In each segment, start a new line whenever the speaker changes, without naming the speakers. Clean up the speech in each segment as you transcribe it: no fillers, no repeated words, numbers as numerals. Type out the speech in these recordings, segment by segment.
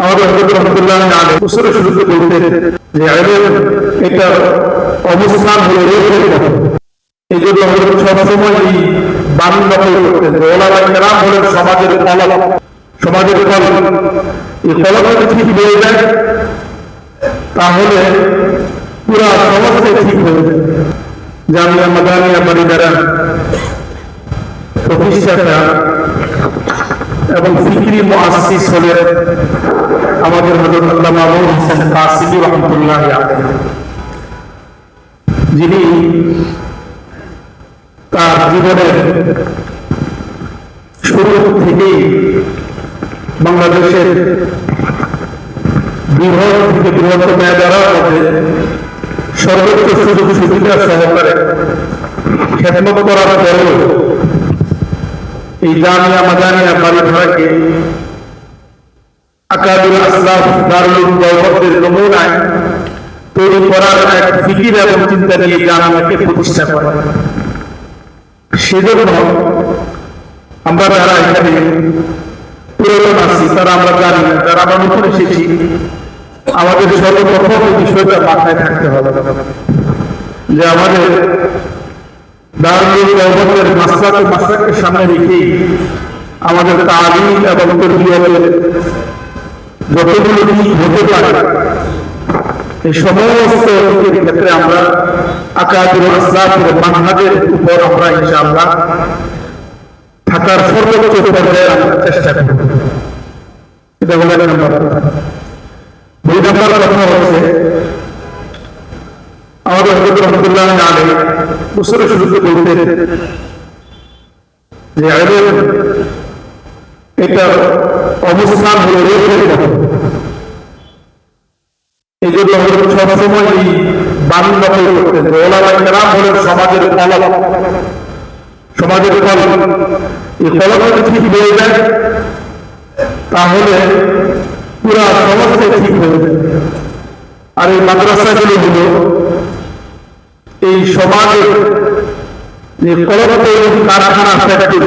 আমাদের হযরত রাসূলুল্লাহ আলাইহি ওয়াসাল্লাম শুরুতে বলতেন যে ইলম এটা অবস্থান হলো রূহের মতো। এই জন্য হযরত সবসময় এই বাণী নকল করতেন যে ওলামায়ে কেরাম হলেন সমাজের কলম, সমাজের কলম। এই কলম যদি ঠিক হয়ে যায় তাহলে পুরা সমাজটাই ঠিক হয়ে যায়। জামিয়া মাদানিয়া বাড়িদারা প্রতিষ্ঠাতা এবং ফিকরি মুআসসিস হলেন আমাদের হযরত আল্লামা নূর হোসেন কাসিমি রাহমাতুল্লাহ আলাইহি, যিনি তার জীবনের শুরু থেকেই বাংলাদেশের বৃহৎ থেকে বৃহত্তম মেধার মধ্যে সর্বোচ্চ সুযোগ সুবিধা সহকারে খেদমত করার পরেও এই জামিয়া মাদানিয়া বাড়িধারাকে আকাবির আসলাফ দারুল উলুম দেওবন্দের নমুনায় তৈরি করার এক ফিকির এবং চিন্তা নিয়ে জামিয়াকে প্রতিষ্ঠা করে। সেজন্য আমরা যারা এখানে পুরাতন আছি তারা আমরা জানি না, যারা আমরা নতুন এসেছি আমাদের সর্বপ্রথম এই বিষয়টা মাথায় থাকতে হবে যে আমাদের দারুল উলুম দেওবন্দের মাসলাককে সামনে রেখেই আমাদের তালিম এবং তরবিয়তের যতগুলো দিক হতে পারে এই সমস্ত ক্ষেত্রে আমরা আকাবির আসলাফের মানহাজের উপর আমরা ইনশাআল্লাহ থাকার সর্বোচ্চ পর্যায়ে আমরা চেষ্টা করব। এটা হলো এক নম্বর। দুই নম্বর কথা হচ্ছে আমাদের হযরত রাসূলুল্লাহ আলাইহি ওয়াসাল্লাম শুরুতে বলতেন যে ইলম এটা অবস্থান হলো রূহের মতো। এই জন্য হযরত সবসময় এই বাণী নকল করতেন যে ওলামায়ে কেরাম হলেন সমাজের কলম, সমাজের কলম। এই কলম যদি ঠিক হয়ে যায় তাহলে পুরা সমাজটাই ঠিক হয়ে যায়। আর এই মাদ্রাসাগুলো হলো এই সমাজের যে কলম তৈরি কারখানা, ফ্যাক্টরি।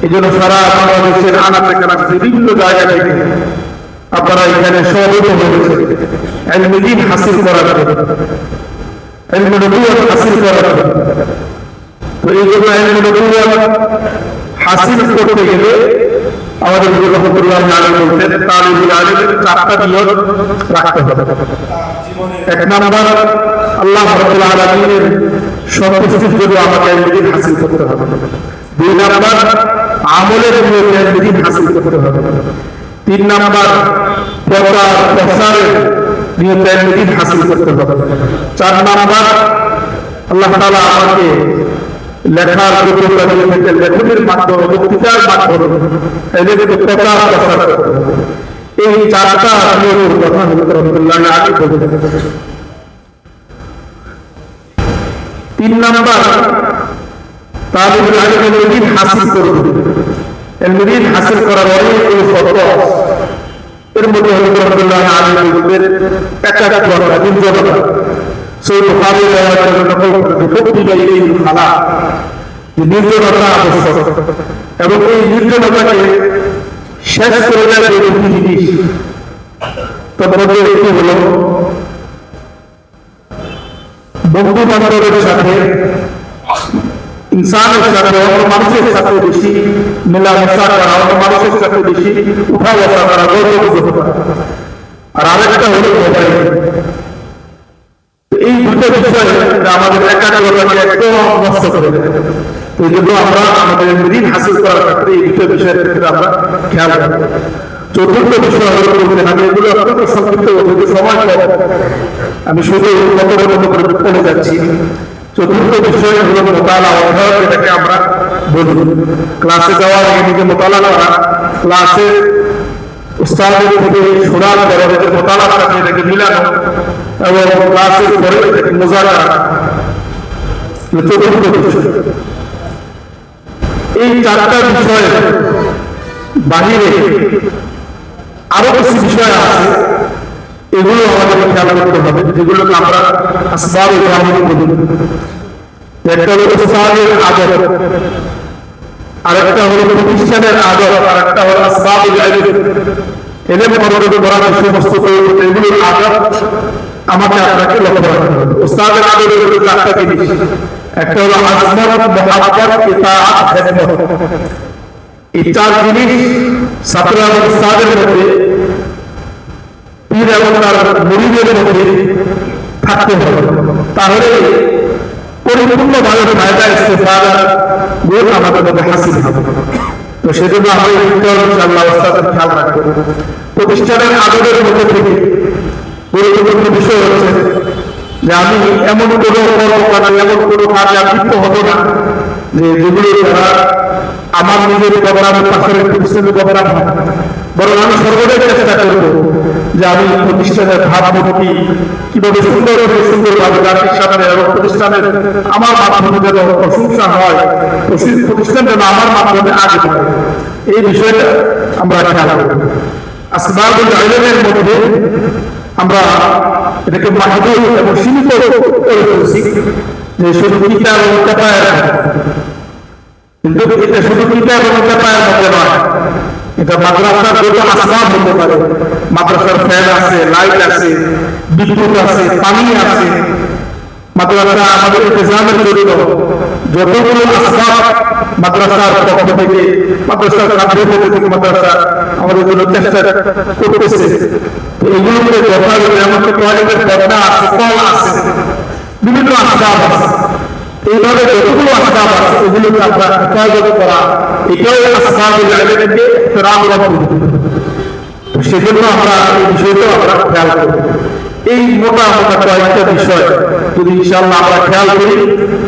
এই জন্য সারা বাংলাদেশের আনাচে কানাচে বিভিন্ন জায়গা থেকে আপনারা এখানে সহযোগিতা হয়েছে ইলমে দ্বীন হাসিল করার জন্য, ইলমে নবুওয়াত হাসিল করার জন্য। তো এই জন্য ইলমে নবুওয়াত হাসিল করতে গেলে আমাদের হুজুর রাহমাতুল্লাহ আলাইহি বলতেন তালিবুল ইলমের চারটা নিয়ত রাখতে হবে। এক নাম্বার, আল্লাহ রাব্বুল আলামিনের সন্তুষ্টির জন্য আমাকে ইলমে দ্বীন হাসিল করতে হবে। দুই নাম্বার, আমলের নিয়তে ইলমে দ্বীন হাসিল করতে হবে। তিন নাম্বার, প্রসারের নিয়তে ইলমে দ্বীন হাসিল করতে হবে। চার নাম্বার, আল্লাহ তাআলা আমাকে লেখার যোগ্যতা দিয়ে থাকেন, লেখনের মাধ্যমে, বক্তৃতার মাধ্যমে এদেরকে প্রচার প্রসার করতে হবে। এই চারটা নিয়মের কথা হযরত রাসূলুল্লাহ আলাইহি বলেছেন। তিন নাম্বার, তালিবুল ইলম ইলমে দ্বীন হাসিল করবে। ইলমে দ্বীন হাসিল করার অনেক শর্ত আছে। এর মধ্যে হযরত রাসূলুল্লাহ আলাইহি বলেছেন একাগ্রতা, নির্জনতা। সূরা বুখারীর আয়াতের নকল বিফুদ্দিলা ইলাইহিল খালা, নির্জনতা আবশ্যক। এবং এই নির্জনতাকে শেষ করে দেওয়ার একটি জিনিস তন্মধ্যে একটি হলো বন্ধু বান্ধবের সাথে, ইনসানের সাথে, অন্য মানুষের সাথে বেশি মেলামেশা করা, অন্য মানুষের সাথে বেশি উঠা বসা করা, গল্প করা। আর আরেকটা হলো মোবাইল। এই দুটো বিষয় আমাদের একাগ্রতাকে একদম নষ্ট করে দেয়। এই জন্য আমরা আমাদের দিন হাসিল করার ক্ষেত্রে এই দুটো বিষয়ের ক্ষেত্রে আমরা খেয়াল রাখবো। চতুর্থ বিষয় হলো বলতেন, আমি এগুলো অত্যন্ত সংক্ষিপ্ত সময় কম, আমি শুধু কত করে বলে যাচ্ছি। চতুর্থ বিষয় হলো মোতালা, অধ্যয়ন, যেটাকে আমরা বলি। ক্লাসে যাওয়ার আগে নিজে মোতালা করা, ক্লাসে উস্তাদের থেকে শোনার পরে নিজের মোতালার সাথে এটাকে মিলানো এবং ক্লাসের পরে এটাকে মুজারা। চতুর্থ বিষয়। এই চারটা বিষয়ের বাহিরে আরো কিছু বিষয় আছে, এগুলো আমাদের খেয়াল করতে হবে, যেগুলোকে আমরা আসবাবুল ইলম বলি। একটা হলো উস্তাদের আদব, আরেকটা হলো প্রতিষ্ঠানের আদব, আরেকটা হলো আসবাবুল ইলম। এলেম অর্জন করার সমস্ত এগুলোর আদব আমাকে আপনাকে লক্ষ্য রাখতে হবে। উস্তাদের আদবের মধ্যে চারটা জিনিস, একটা হলো আজমত, মুহাব্বত, ইতাআত, খিদমত। এই চার জিনিস ছাত্র এবং উস্তাদের মধ্যে, পীর এবং তার মুরিদের মধ্যে থাকতে হবে, তাহলে পরিপূর্ণভাবে ফায়দা ইস্তেফাদা গুণ আমাদের মধ্যে হাসিল হবে। তো সেজন্য আমরা ইনশাআল্লাহ উস্তাদের খেয়াল রাখবো। প্রতিষ্ঠানের আদবের মধ্যে থেকে গুরুত্বপূর্ণ বিষয় হচ্ছে যে আমি এমন কোনো কর্মকাণ্ড, এমন কোনো কাজে লিপ্ত হবো না যেগুলো দ্বারা আমার নিজের প্রোগ্রাম, পাশের প্রতিষ্ঠানের প্রোগ্রাম হয়, বরং আমি সর্বদাই চেষ্টা করবো যে আমি প্রতিষ্ঠানের ভাবমূর্তি কিভাবে সুন্দরভাবে জাতির সামনে এবং প্রতিষ্ঠানের আমার মাধ্যমে যেন প্রশংসা হয়, প্রতিষ্ঠান যেন আমার মাধ্যমে আগে হয়, এই বিষয়টা আমরা খেয়াল করবো। আসবাবুল ইলমের মধ্যে আমরা এটাকে মাহদুদ এবং সীমিত করে ফেলছি যে শুধু কিতাব এবং কিতাবের, কিন্তু এটা শুধু কিতাব এবং কিতাবের মধ্যে নয়, এটা মাদ্রাসার যত আসবাব হতে পারে, মাদ্রাসার ফ্যান আছে, লাইট আছে, বিদ্যুৎ আছে, পানি আছে, মাদ্রাসা আমাদের ইন্তেজামের জন্য যতগুলো আসবাব মাদ্রাসার পক্ষ থেকে, মাদ্রাসার কার্যক্রম থেকে মাদ্রাসা আমাদের জন্য চেষ্টা করতেছে, এগুলোকে যথাযথ, যেমন টয়লেটের পর্দা আছে, কল আছে, বিভিন্ন আসবাব আছে, এইভাবে যতগুলো আসবাব আছে এগুলোকে আমরা হেফাজত করা, এটাও আসবাবুল ইলমকে ইহতিরাম করা। সেজন্য আমরা এই বিষয়টাও আমরা খেয়াল করব। এই মোটা কয়েকটা বিষয় যদি ইনশাআল্লাহ আমরা খেয়াল করি,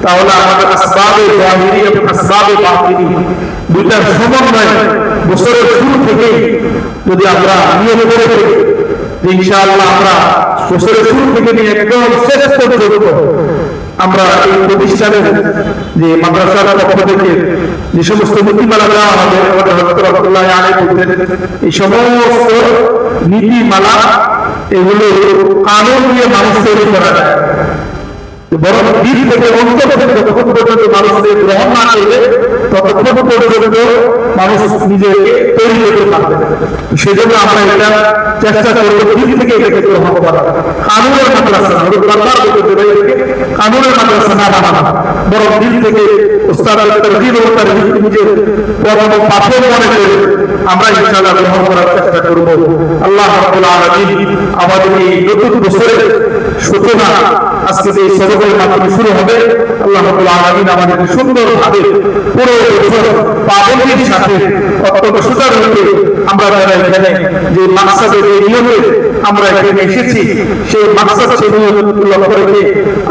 তাহলে আমাদের আসবাবে যাহিরি এবং আসবাবে বাতিনি দুইটার সমন্বয় বছরের শুরু থেকেই যদি আমরা নিয়ম করে থাকি যে ইনশাআল্লাহ আমরা বছরের শুরু থেকে নিয়ে একদম শেষ পর্যন্ত আমরা এই প্রতিষ্ঠানের যে মাদ্রাসার পক্ষ থেকে যে সমস্ত নীতিমালা দেওয়া হবে, আমাদের হযরত রাসূলুল্লাহ আলাইহি বলতেন এই সমস্ত নীতিমালা এগুলো কানুন দিয়ে মানুষ তৈরি করা যায়, বরং দিক থেকে অন্তর থেকে যতক্ষণ পর্যন্ত মানুষদের গ্রহণ না করবে ততক্ষণ পর্যন্ত মানুষ নিজেকে তৈরি করতে পারবে। সেজন্য আমরা এটা চেষ্টা করবো দিক থেকে এটাকে গ্রহণ করা, কানুনের মাদ্রাসা না, বারবার বলতে দেবে এটাকে কানুনের মাদ্রাসা না বানানো, বরং দিক থেকে উস্তাদের তারগিব ও তারহিব নিজের পরম পাথর মনে করে আমরা ইনশাআল্লাহ গ্রহণ করার চেষ্টা করব। আল্লাহ রাব্বুল আলামিন আমাদের এই নতুন বছরের সূচনা আজকে এই সবকের মাধ্যমে শুরু হবে। আল্লাহ রাব্বুল আলামিন আমাদের সুন্দরভাবে পুরো বছর পাবন্দির সাথে অত্যন্ত সুচারুরূপে আমরা যারা এখানে যে মাকসাদের এই নিয়মে আমরা এখানে এসেছি, সেই মাকসাদ সেই নিয়মগুলো লক্ষ্য রেখে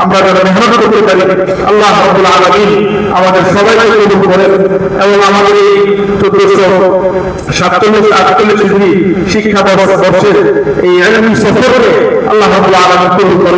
আমরা যারা মেহনত করতে পারি, আল্লাহ রাব্বুল আলামিন আমাদের সবাইকে কবুল করেন এবং আমাদের এই 1447-48 হিজরি শিক্ষাবর্ষের এই ইলমি সফরকে আল্লাহ রাব্বুল আলামিন কবুল করেন।